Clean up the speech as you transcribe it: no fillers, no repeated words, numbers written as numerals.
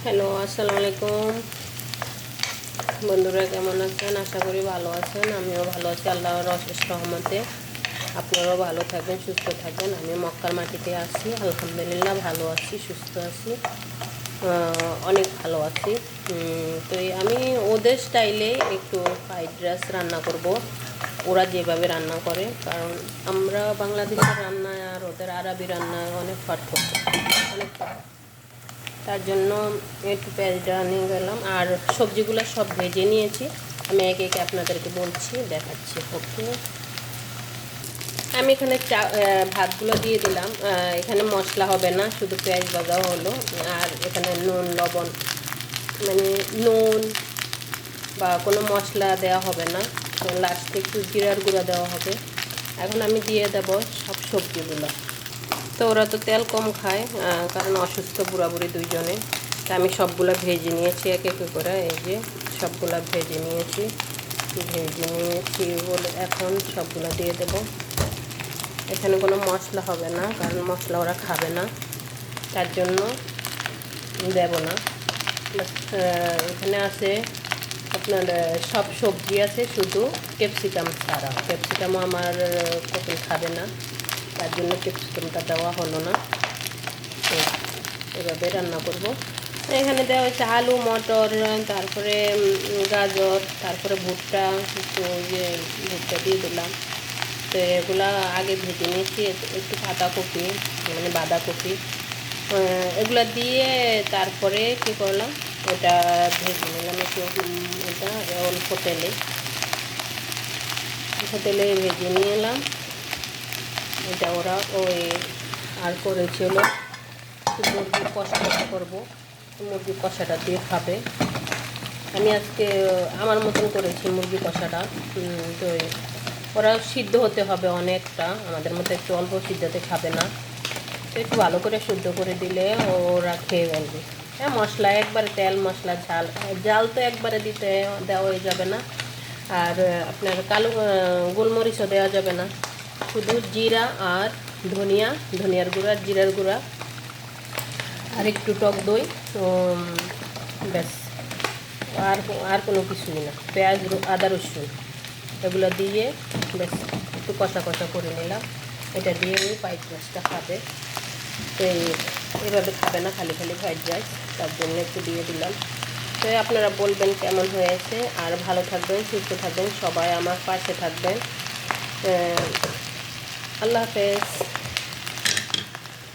Hello, আসসালামু আলাইকুম বন্ধুরা, কেমন আছেন? আশা করি ভালো আছেন। আমিও ভালো আছি আল্লাহর অশেষ রহমতে। আপনারাও ভালো থাকবেন, সুস্থ থাকবেন। আমি মক্কার মাটিতে আছি, আলহামদুলিল্লাহ ভালো আছি, সুস্থ আছি, অনেক ভালো আছি। আমি ওদের স্টাইলে একটু ফ্রাইড রাইস রান্না করব, ওরা যেভাবে রান্না করে। কারণ আমরা বাংলাদেশের রান্না আর ওদের আরবি রান্না অনেক পার্থক্য, অনেক। তার জন্য একটু পেঁয়াজটা নিয়ে গেলাম, আর সবজিগুলো সব ভেজে নিয়েছি। আমি একে একে আপনাদেরকে বলছি, দেখাচ্ছি। ওকে, আমি এখানে ভাতগুলো দিয়ে দিলাম। এখানে মশলা হবে না, শুধু পেঁয়াজ ভাজা হলো। আর এখানে নুন লবণ, মানে নুন বা কোনো মশলা দেওয়া হবে না, লাস্টে একটু জিরার গুঁড়া দেওয়া হবে। এখন আমি দিয়ে দেব সব সবজিগুলো। তো ওরা তো তেল কম খায়, কারণ অসুস্থ বুড়াবুড়ি দুইজনে। তা আমি সবগুলো ভেজে নিয়েছি এক এক করে। এই যে সবগুলো ভেজে নিয়েছি বলে এখন সবগুলো দিয়ে দেব। এখানে কোনো মশলা হবে না, কারণ মশলা ওরা খাবে না, তার জন্য দেব না। এখানে আছে আপনার সব সবজি আছে, শুধু ক্যাপসিকাম ছাড়া। ক্যাপসিকামও আমার কখন খাবে না, তার জন্য ক্যাপসিকামটা দেওয়া হলো না। তো এভাবে রান্না করব। এখানে দেওয়া হয়েছে আলু, মটর, তারপরে গাজর, তারপরে ভুট্টা। একটু ভুট্টা দিয়ে দিলাম। তো এগুলা আগে ভেজে নিয়েছি, একটু পাতাকপি, মানে বাঁধাকপি, এগুলা দিয়ে তারপরে কী করলাম, ওটা ভেজে নিলাম একটু। এটা অল্প তেলে ভেজে নিয়ে এলাম। এটা ওরা ওই আর করেছিল মুরগির কষা করবো, মুরগির কষাটা দিয়ে খাবে। আমি আজকে আমার মতন করেছি মুরগি কষাটা। তো ওরা সিদ্ধ হতে হবে অনেকটা, আমাদের মতো একটু অল্প সিদ্ধতে খাবে না। তো একটু ভালো করে সিদ্ধ করে দিলে ওরা খেয়ে ফেলবে। হ্যাঁ, মশলা একবারে তেল মশলা ঝাল জাল তো একবারে দেওয়া হয়ে যাবে না। আর আপনার গোলমরিচও দেওয়া যাবে না, শুধু জিরা আর ধনিয়ার গুঁড়া, জিরার গুঁড়া আর একটু টক দই, ব্যাস। আর আর কোনো কিছুই না। পেঁয়াজ, আদা, রসুন এগুলো দিয়ে ব্যাস একটু কষা কষা করে নিলাম। এটা দিয়ে ওই ফ্রাইড রাইসটা খাবে। তো এভাবে খাবে না, খালি খালি ফ্রাইড রাইস, তার জন্য একটু দিয়ে দিলাম। তো আপনারা বলবেন কেমন হয়েছে। আর ভালো থাকবেন, সুস্থ থাকবেন, সবাই আমার পাশে থাকবেন। আল্লাহ হাফেজ।